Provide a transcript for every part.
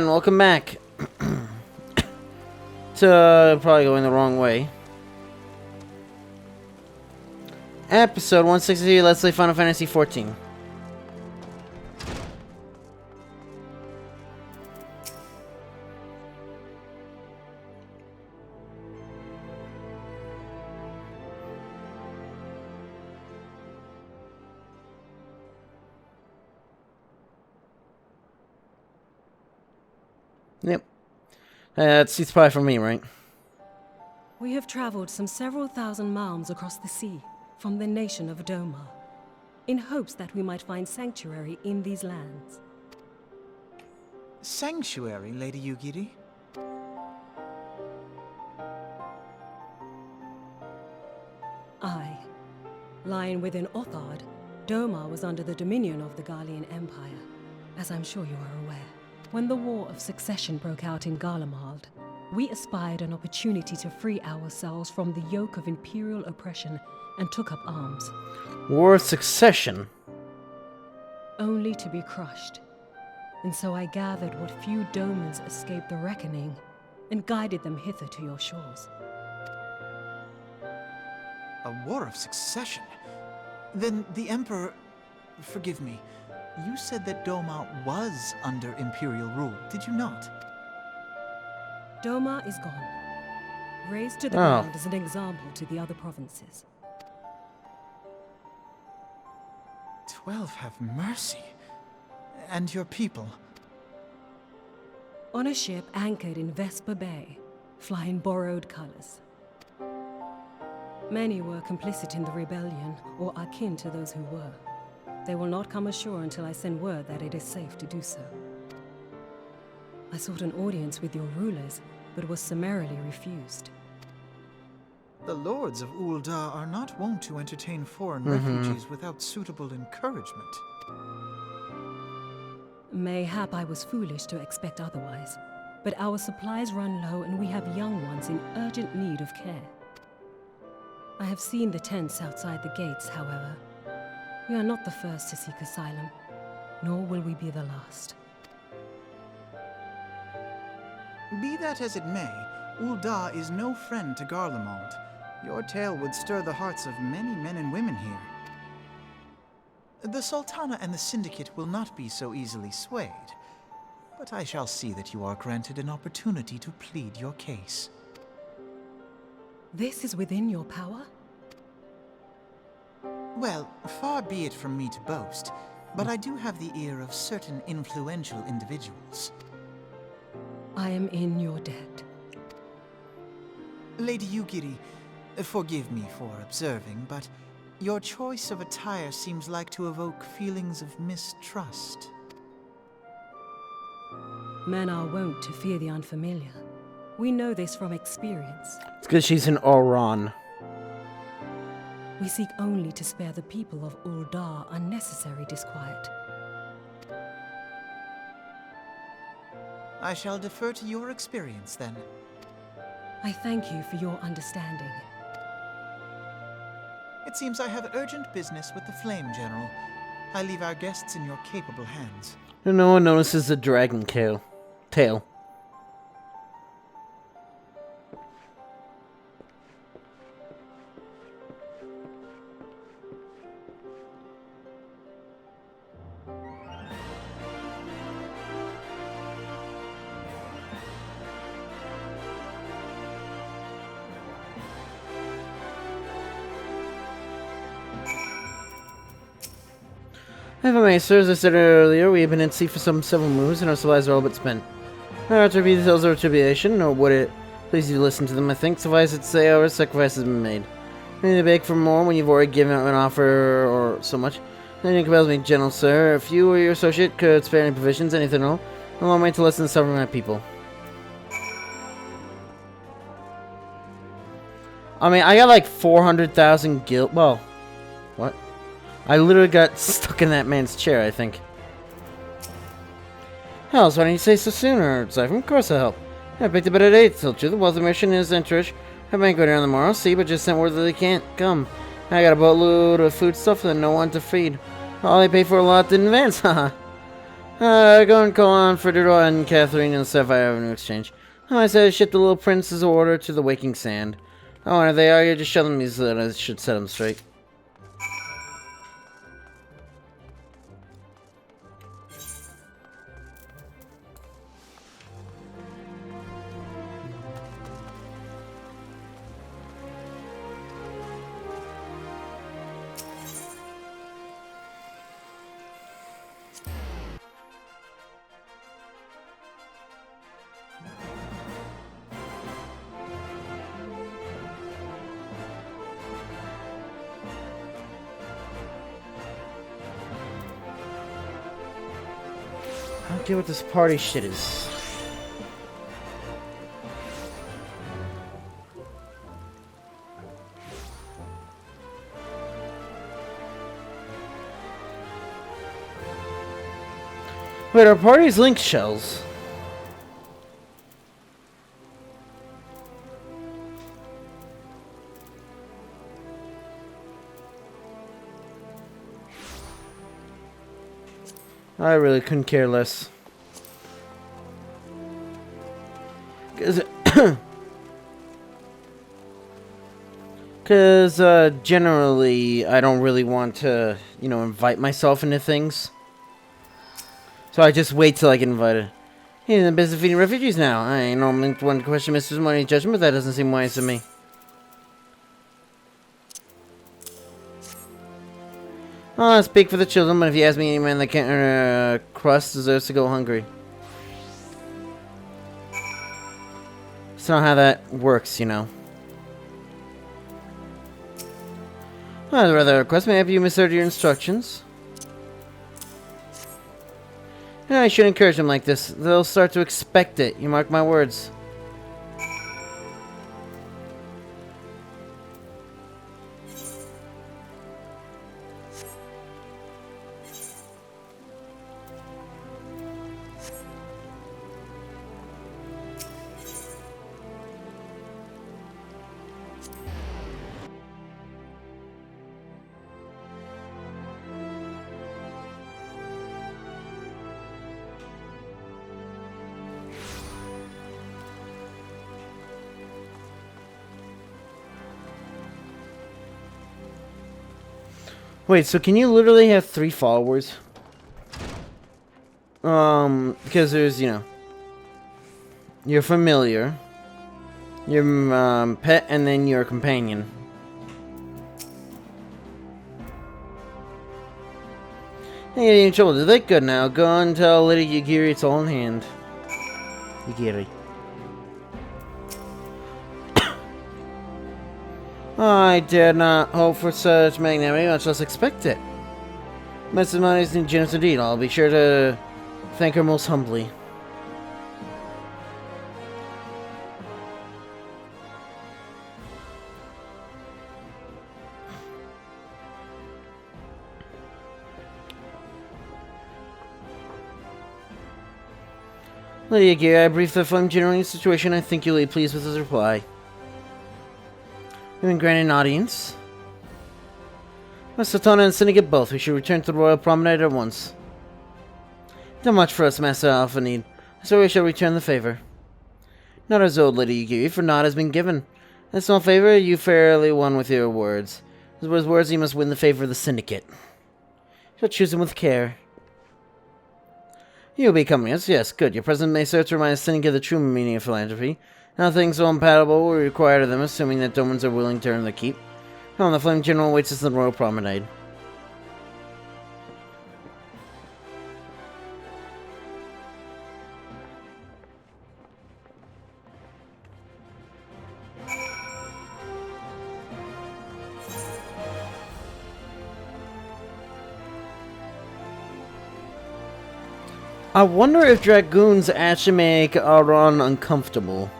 and welcome back to probably going the wrong way. Episode 163, Let's Play Final Fantasy XIV. Yep. It's probably for me, right? We have traveled some several thousand miles across the sea from the nation of Doma, in hopes that we might find sanctuary in these lands. Sanctuary, Lady Yugiri? Aye. Lying within Othard, Doma was under the dominion of the Garlean Empire, as I'm sure you are aware. When the War of Succession broke out in Garlemald, we aspired an opportunity to free ourselves from the yoke of imperial oppression and took up arms. War of Succession? Only to be crushed. And so I gathered what few Domans escaped the reckoning and guided them hither to your shores. A war of succession? Then the Emperor... Forgive me. You said that Doma was under Imperial rule, did you not? Doma is gone. Razed to the ground as an example to the other provinces. 12 have mercy. And your people? On a ship anchored in Vesper Bay, flying borrowed colors. Many were complicit in the rebellion, or akin to those who were. They will not come ashore until I send word that it is safe to do so. I sought an audience with your rulers, but was summarily refused. The lords of Ul'dah are not wont to entertain foreign refugees without suitable encouragement. Mayhap I was foolish to expect otherwise, but our supplies run low and we have young ones in urgent need of care. I have seen the tents outside the gates, however. We are not the first to seek asylum, nor will we be the last. Be that as it may, Ul'dah is no friend to Garlemald. Your tale would stir the hearts of many men and women here. The Sultana and the Syndicate will not be so easily swayed, but I shall see that you are granted an opportunity to plead your case. This is within your power? Well, far be it from me to boast, but I do have the ear of certain influential individuals. I am in your debt. Lady Yugiri, forgive me for observing, but your choice of attire seems like to evoke feelings of mistrust. Men are wont to fear the unfamiliar. We know this from experience. It's because she's an Oran. We seek only to spare the people of Ul'dah unnecessary disquiet. I shall defer to your experience, then. I thank you for your understanding. It seems I have urgent business with the Flame General. I leave our guests in your capable hands. No one notices the dragon tail. If I may, sir, as I said earlier, we have been at sea for several moons, and our supplies are all but spent. To be details of tribulation, nor would it please you to listen to them, I think. Suffice it to say, our sacrifice has been made. May they beg for more when you've already given an offer or so much. Then it compels me, gentle sir, if you or your associate could spare any provisions, anything at all, allow me to lessen the suffering of my people. I mean, I got like 400,000 guild. Well, what? I literally got stuck in that man's chair, I think. Hell, so why didn't you say so sooner, Zyphreium? Of course I'll help. I picked a better date to tell you. The wealthy mission is interest. I might go down tomorrow, see, but just sent word that they can't come. I got a boatload of food stuff and no one to feed. All they pay for a lot in advance, haha. Go and call on Ferdinand and Catherine in the Sapphire Avenue Exchange. Oh, I said ship the little prince's order to the Waking Sand. Oh, and if they are, you just show them these so that I should set them straight. I don't get what this party shit is. Wait, our party's link shells. I really couldn't care less. Because generally, I don't really want to, invite myself into things. So I just wait till I get invited. He's in the business of feeding refugees now. I ain't normally one to question Mr. Money's judgment, but that doesn't seem wise to me. Oh, I speak for the children, but if you ask me, any man that can't earn a crust deserves to go hungry. That's not how that works, Well, I'd rather request. May I have you misheard your instructions? I should encourage them like this. They'll start to expect it. You mark my words. Wait, so can you literally have 3 followers? Because there's, your familiar, your pet, and then your companion. Hey, you're in trouble. They're good now. Go and tell Lady Yagiri it's all in hand. Yagiri. I dare not hope for such magnanimity, much less expect it. Mrs. Money's generous indeed. I'll be sure to thank her most humbly. Lady Aguirre, I briefed the Flame General in the situation. I think you'll be pleased with his reply. We've been granted an audience. Satana and Syndicate both. We should return to the Royal Promenade at once. Not much for us, Master Alpha need. So we shall return the favor. Not as old, Lady Yagiri, for naught has been given. A small favor, you fairly won with your words. With his words, you must win the favor of the Syndicate. Shall choose him with care. You'll be coming us, yes, good. Your presence may serve to remind the Syndicate of the true meaning of philanthropy. Nothing so unpalatable will require of them, assuming that Domans are willing to earn the keep. Come, the Flame General waits us in the Royal Promenade. I wonder if Dragoons actually make our run uncomfortable.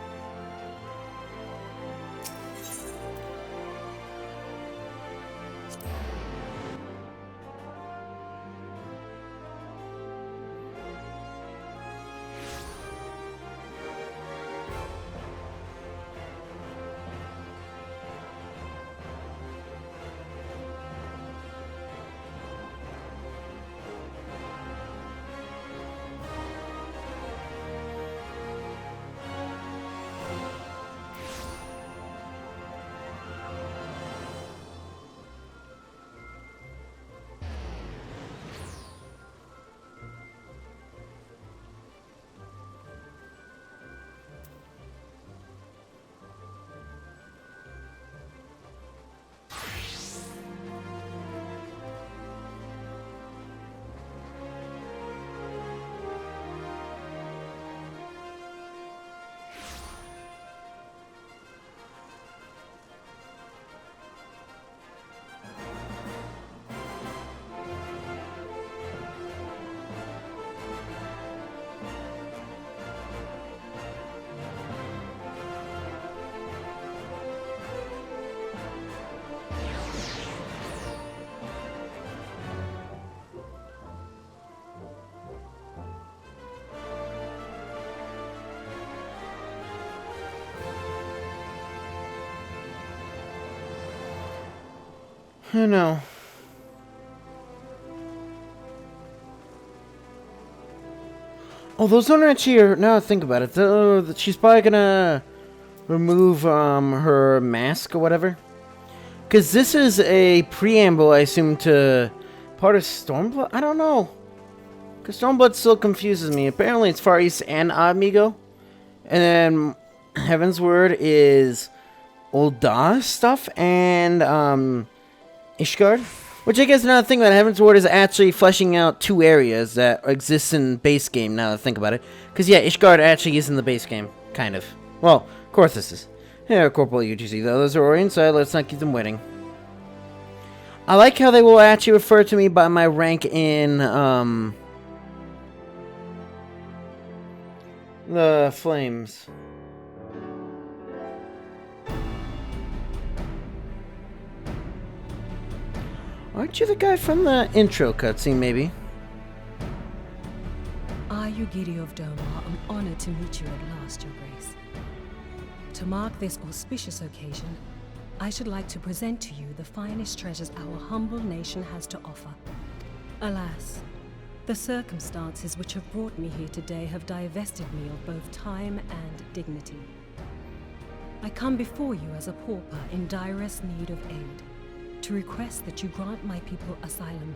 I know. Oh, those don't actually. Now I think about it, she's probably gonna remove her mask or whatever. Because this is a preamble, I assume, to part of Stormblood. I don't know. Because Stormblood still confuses me. Apparently, it's Far East and Amigo, and then Heaven's Word is Ul'dah stuff and Ishgard. Which I guess another thing about Heaven's Ward is actually fleshing out 2 areas that exist in base game, now that I think about it. Because, yeah, Ishgard actually is in the base game. Kind of. Well, Korthus is. Yeah, Corporal UGC, though. Those are already inside. Let's not keep them waiting. I like how they will actually refer to me by my rank in, the Flames. Aren't you the guy from the intro cutscene, maybe? I, Yugiri of Domar, am honored to meet you at last, Your Grace. To mark this auspicious occasion, I should like to present to you the finest treasures our humble nation has to offer. Alas, the circumstances which have brought me here today have divested me of both time and dignity. I come before you as a pauper in direst need of aid, to request that you grant my people asylum.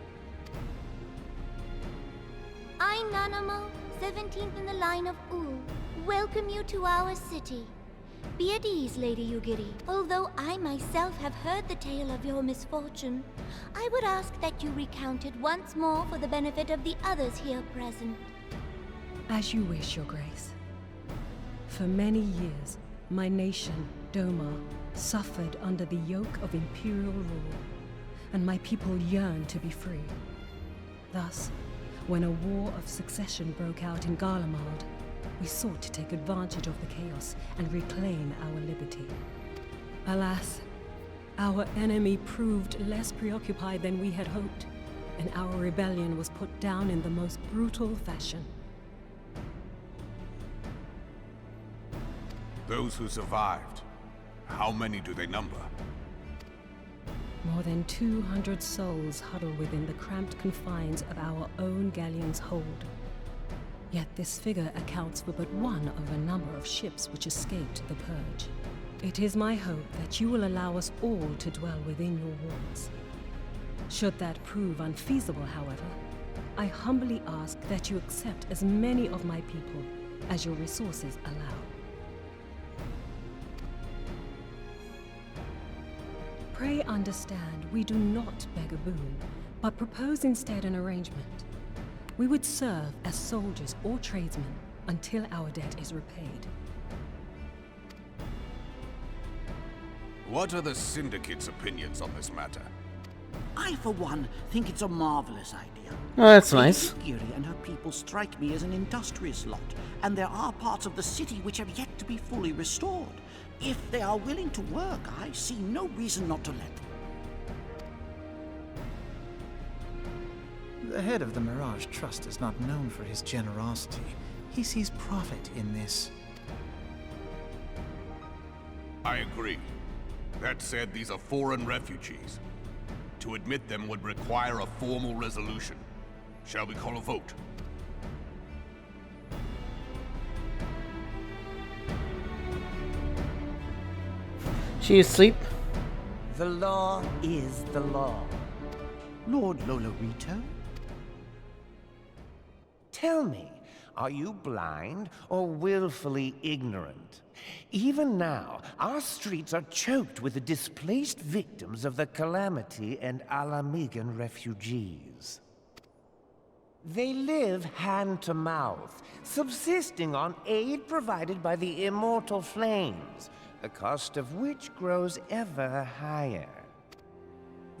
I, Nanamo, 17th in the line of Ul, welcome you to our city. Be at ease, Lady Yugiri. Although I myself have heard the tale of your misfortune, I would ask that you recount it once more for the benefit of the others here present. As you wish, Your Grace. For many years, my nation, Domar, suffered under the yoke of imperial rule, and my people yearned to be free. Thus, when a war of succession broke out in Garlemald, we sought to take advantage of the chaos and reclaim our liberty. Alas, our enemy proved less preoccupied than we had hoped, and our rebellion was put down in the most brutal fashion. Those who survived, how many do they number? More than 200 souls huddle within the cramped confines of our own galleon's hold. Yet this figure accounts for but one of a number of ships which escaped the Purge. It is my hope that you will allow us all to dwell within your walls. Should that prove unfeasible, however, I humbly ask that you accept as many of my people as your resources allow. Pray understand, we do not beg a boon, but propose instead an arrangement. We would serve as soldiers or tradesmen until our debt is repaid. What are the Syndicate's opinions on this matter? I, for one, think it's a marvelous idea. Oh, that's nice. Giri and her people strike me as an industrious lot, and there are parts of the city which have yet to be fully restored. If they are willing to work, I see no reason not to let them. The head of the Mirage Trust is not known for his generosity. He sees profit in this. I agree. That said, these are foreign refugees. To admit them would require a formal resolution. Shall we call a vote? She asleep? The law is the law. Lord Lolorito? Tell me, are you blind or willfully ignorant? Even now, our streets are choked with the displaced victims of the Calamity and Alamigan refugees. They live hand to mouth, subsisting on aid provided by the immortal flames, the cost of which grows ever higher.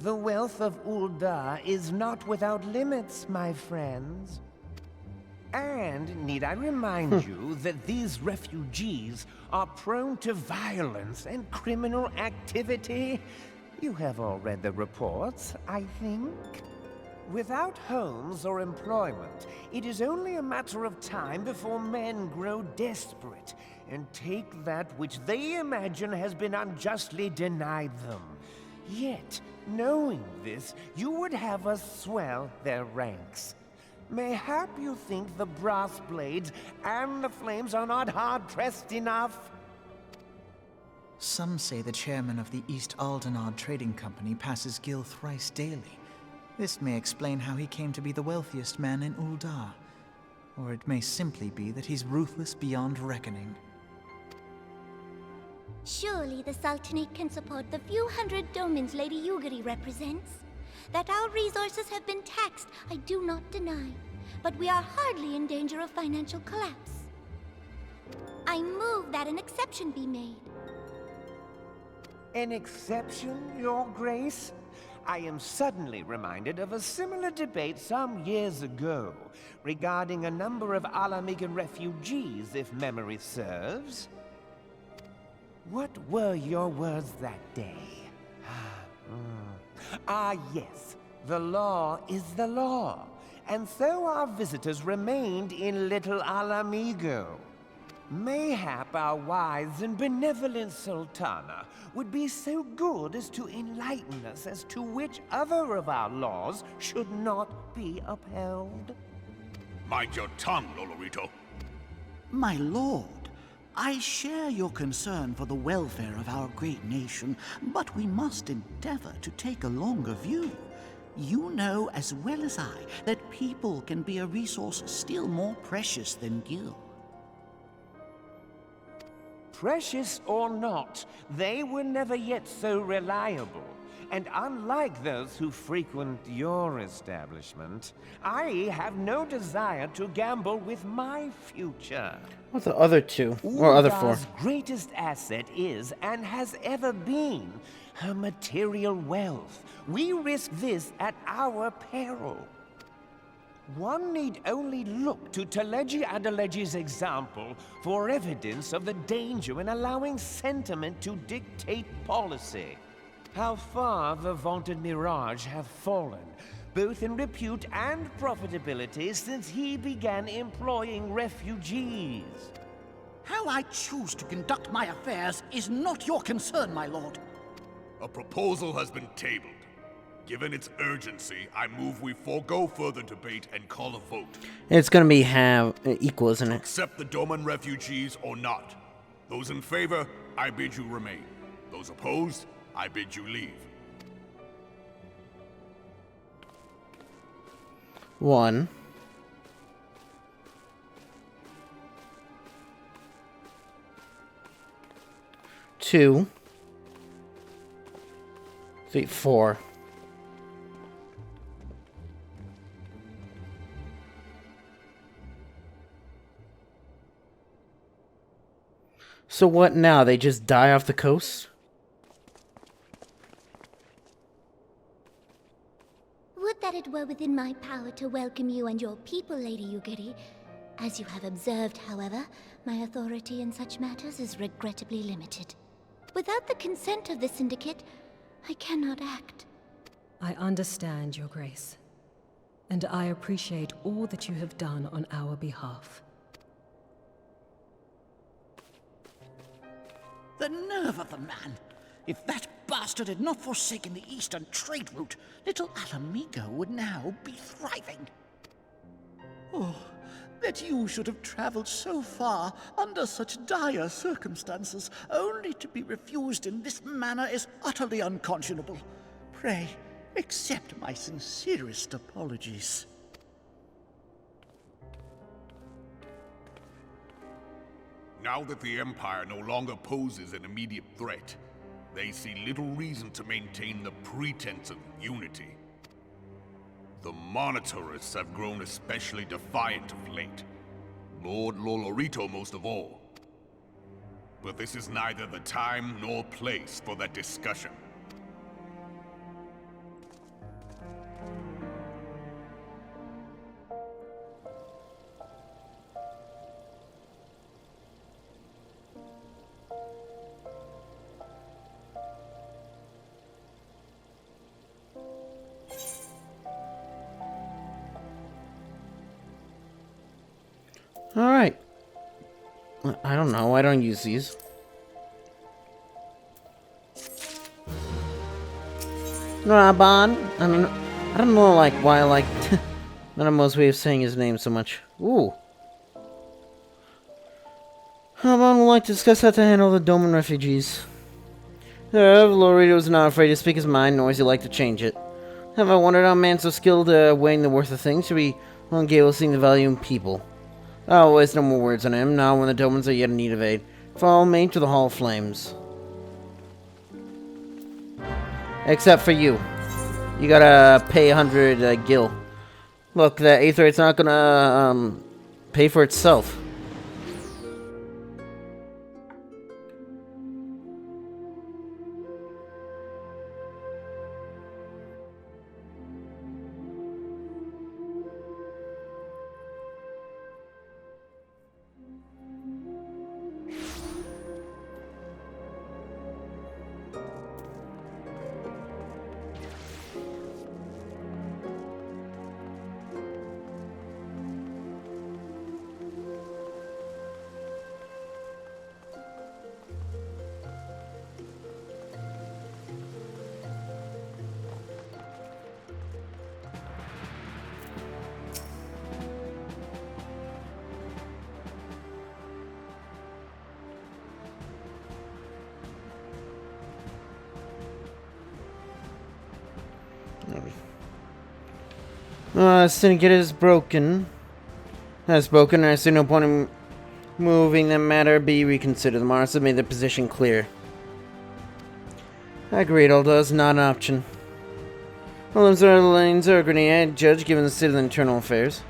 The wealth of Ul'dah is not without limits, my friends. And need I remind you that these refugees are prone to violence and criminal activity? You have all read the reports, I think. Without homes or employment, it is only a matter of time before men grow desperate and take that which they imagine has been unjustly denied them. Yet, knowing this, you would have us swell their ranks. Mayhap you think the brass blades and the flames are not hard-pressed enough? Some say the chairman of the East Aldenard Trading Company passes Gil thrice daily. This may explain how he came to be the wealthiest man in Uldar. Or it may simply be that he's ruthless beyond reckoning. Surely the Sultanate can support the few hundred domins Lady Yugiri represents. That our resources have been taxed, I do not deny. But we are hardly in danger of financial collapse. I move that an exception be made. An exception, Your Grace? I am suddenly reminded of a similar debate some years ago regarding a number of Alamigan refugees, if memory serves. What were your words that day? Yes. The law is the law. And so our visitors remained in Little Alamigo. Mayhap our wise and benevolent Sultana would be so good as to enlighten us as to which other of our laws should not be upheld. Mind your tongue, Lolorito. My lord, I share your concern for the welfare of our great nation, but we must endeavor to take a longer view. You know as well as I that people can be a resource still more precious than Gil. Precious or not, they were never yet so reliable. And unlike those who frequent your establishment, I have no desire to gamble with my future. What's the other two? Or other four? Uldar's greatest asset is, and has ever been, her material wealth. We risk this at our peril. One need only look to Teleji Adeleji's example for evidence of the danger in allowing sentiment to dictate policy. How far the vaunted Mirage hath fallen, both in repute and profitability, since he began employing refugees. How I choose to conduct my affairs is not your concern, my lord. A proposal has been tabled. Given its urgency, I move we forego further debate and call a vote. It's gonna be equal, isn't it? Accept the Doman refugees or not. Those in favor, I bid you remain. Those opposed, I bid you leave. 1. 2. 3, 4. So what now? They just die off the coast? Would that it were within my power to welcome you and your people, Lady Yugiri. As you have observed, however, my authority in such matters is regrettably limited. Without the consent of the Syndicate, I cannot act. I understand, Your Grace. And I appreciate all that you have done on our behalf. The nerve of the man! If that bastard had not forsaken the eastern trade route, Little Alamigo would now be thriving. Oh, that you should have traveled so far under such dire circumstances, only to be refused in this manner is utterly unconscionable. Pray, accept my sincerest apologies. Now that the Empire no longer poses an immediate threat, they see little reason to maintain the pretense of unity. The Monitorists have grown especially defiant of late. Lord Lolorito most of all. But this is neither the time nor place for that discussion. Alright. I don't know. I don't use these. Raban? I don't know, like, why I like Nanamo's way of saying his name so much. Ooh. Raban would like to discuss how to handle the Doman refugees. Lorito was not afraid to speak his mind, nor is he like to change it. Have I wondered how a man so skilled weighing the worth of things should be able to seeing the value in people? I'll waste no more words on him, now when the Domans are yet in need of aid. Follow me to the Hall of Flames. Except for you. You gotta pay 100 gil. Look, that Aetherite's not gonna pay for itself. Syndicate is broken. Has broken, and I see no point in moving the matter be reconsidered. The Mars have made their position clear. Agreed, although it's not an option. Well, those are the lanes are a grenade judge given the state of the internal affairs.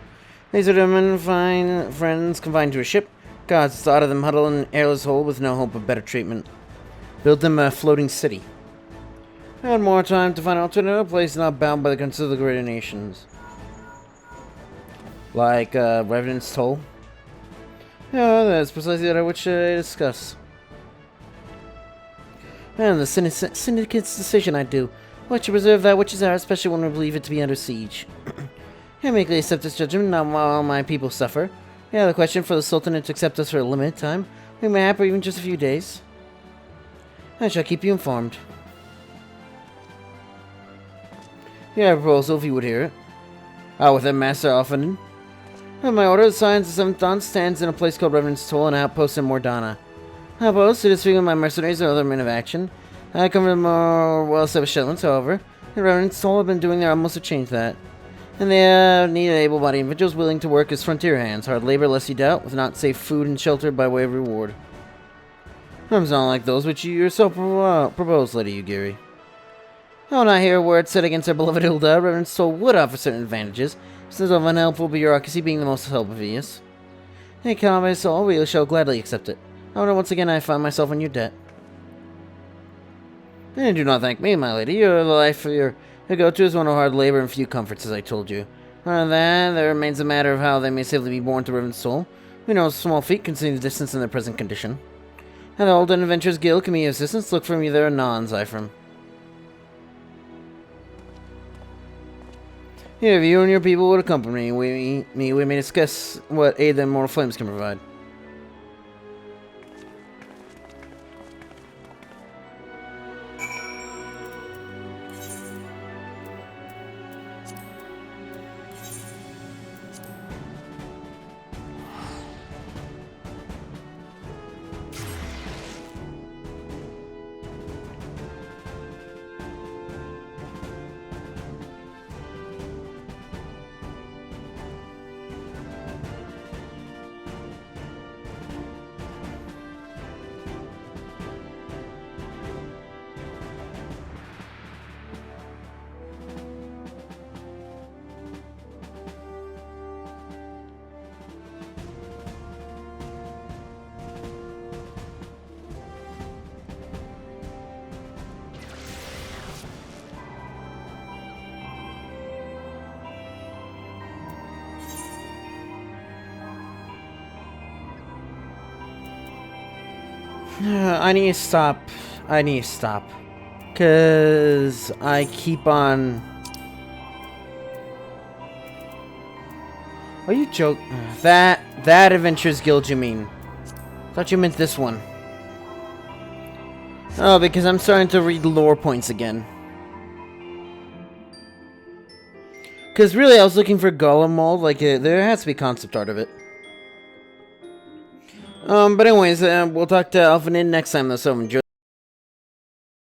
These are the fine friends confined to a ship. Gods, thought of them huddle in an airless hole with no hope of better treatment. Build them a floating city. I had more time to find an alternative place not bound by the concerns of the greater nations. Like, Revenant's Toll? Yeah, that's precisely what I wish to discuss. And the Syndicate's decision, I do. What to preserve that which is ours, especially when we believe it to be under siege. I meekly accept this judgment, not while my people suffer. Yeah, the question for the Sultanate to accept us for a limited time. We may happen even just a few days. I shall keep you informed. Yeah, a proposal if you would hear it. With that Master Offenden. My order, the Science of 7th Dawn stands in a place called Revenant's Toll, an outpost in Mordana. Outpost, it is speaking with my mercenaries and other men of action. I come from more well-established settlements, however. The Revenant's Toll have been doing their utmost to change that. And they need able-bodied individuals willing to work as frontier hands, hard labor, lest you doubt, with not safe food and shelter by way of reward. Terms not like those which you yourself proposed, Lady Yugiri. I will not hear a word said against our beloved Hilda. Revenant's Toll would offer certain advantages, instead of unhelpful bureaucracy being the most obvious. Hey, Conway Soul, we shall gladly accept it. However, once again I find myself in your debt. And do not thank me, my lady. Your life, your go-to is one of hard labor and few comforts, as I told you. Other than that, there remains a matter of how they may safely be born to Revenant's Toll. We know small feat considering the distance and their present condition. And the Old and Adventurers Guild can be of assistance. Look for me there anon, Zyphreium. Here, if you and your people would accompany me, we may discuss what aid the Immortal Flames can provide. I need to stop. I need to stop. Because I keep on... Are you joking? That Adventurers Guild you mean? Thought you meant this one. Oh, because I'm starting to read lore points again. Because really, I was looking for Golem mold. Like, there has to be concept art of it. But anyways, we'll talk to Alpha Nin next time, though, so enjoy.